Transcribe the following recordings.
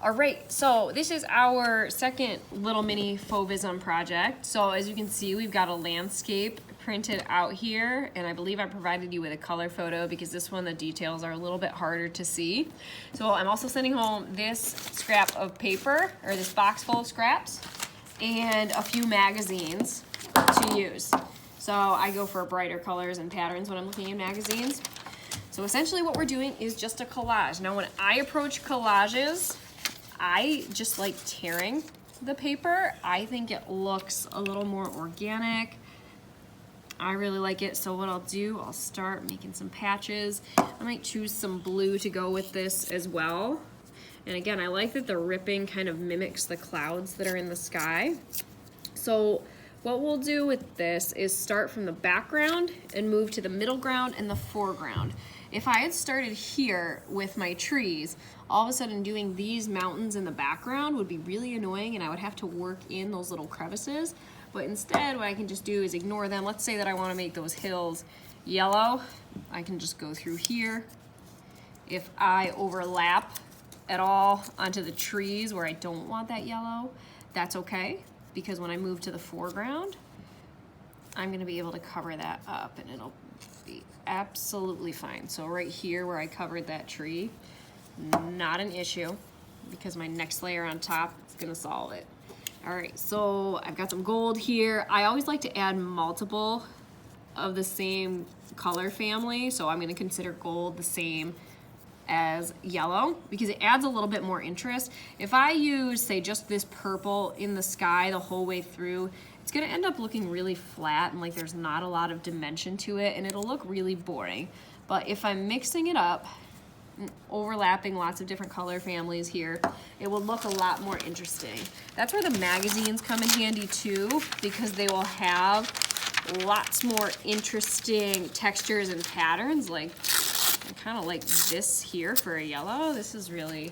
All right, so this is our second little mini Fauvism project. So as you can see, we've got a landscape printed out here, and I believe I provided you with a color photo because this one, the details are a little bit harder to see. So I'm also sending home this scrap of paper, or this box full of scraps, and a few magazines to use. So I go for brighter colors and patterns when I'm looking at magazines. So essentially what we're doing is just a collage. Now when I approach collages, I just like tearing the paper. I think it looks a little more organic. I really like it, so what I'll do, I'll start making some patches. I might choose some blue to go with this as well. And again, I like that the ripping kind of mimics the clouds that are in the sky. So what we'll do with this is start from the background and move to the middle ground and the foreground. If I had started here with my trees, all of a sudden doing these mountains in the background would be really annoying, and I would have to work in those little crevices. But instead, what I can just do is ignore them. Let's say that I want to make those hills yellow. I can just go through here. If I overlap at all onto the trees where I don't want that yellow, that's okay, because when I move to the foreground, I'm going to be able to cover that up and it'll be absolutely fine. So right here where I covered that tree, not an issue, because my next layer on top is going to solve it. All right, so I've got some gold here. I always like to add multiple of the same color family, so I'm going to consider gold the same as yellow because it adds a little bit more interest. If I use, say, just this purple in the sky the whole way through, it's going to end up looking really flat and like there's not a lot of dimension to it, and it'll look really boring. But if I'm mixing it up, overlapping lots of different color families here, it will look a lot more interesting. That's where the magazines come in handy too, because they will have lots more interesting textures and patterns. Like I kind of like this here for a yellow. This is really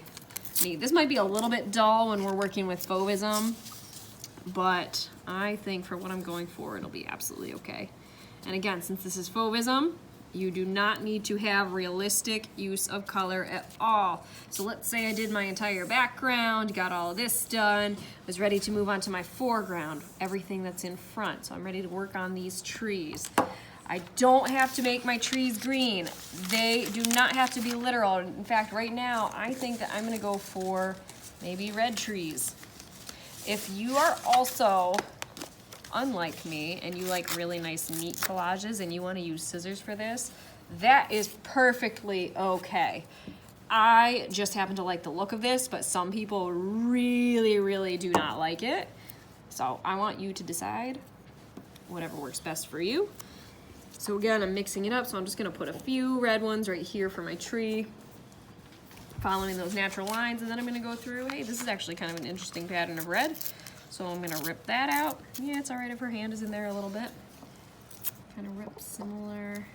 neat. This might be a little bit dull when we're working with Fauvism, but I think for what I'm going for, it'll be absolutely okay. And again, since this is Fauvism, you do not need to have realistic use of color at all. So let's say I did my entire background, got all of this done, was ready to move on to my foreground, everything that's in front. So I'm ready to work on these trees. I don't have to make my trees green. They do not have to be literal. In fact, right now, I think that I'm gonna go for maybe red trees. If you are also unlike me and you like really nice neat collages and you want to use scissors for this, that is perfectly okay. I just happen to like the look of this, but some people really do not like it. So I want you to decide whatever works best for you. So again, I'm mixing it up, so I'm just going to put a few red ones right here for my tree, following those natural lines, and then I'm going to go through, hey, this is actually kind of an interesting pattern of red. So I'm gonna rip that out. Yeah, it's all right if her hand is in there a little bit. Kind of rip similar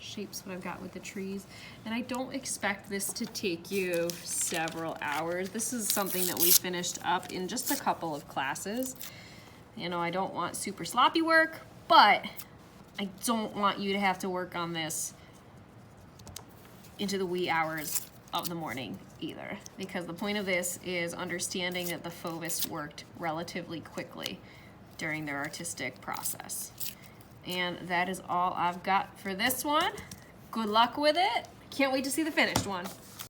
shapes what I've got with the trees. And I don't expect this to take you several hours. This is something that we finished up in just a couple of classes. You know, I don't want super sloppy work, but I don't want you to have to work on this into the wee hours of the morning either, because the point of this is understanding that the Fauvists worked relatively quickly during their artistic process. And that is all I've got for this one. Good luck with it. Can't wait to see the finished one.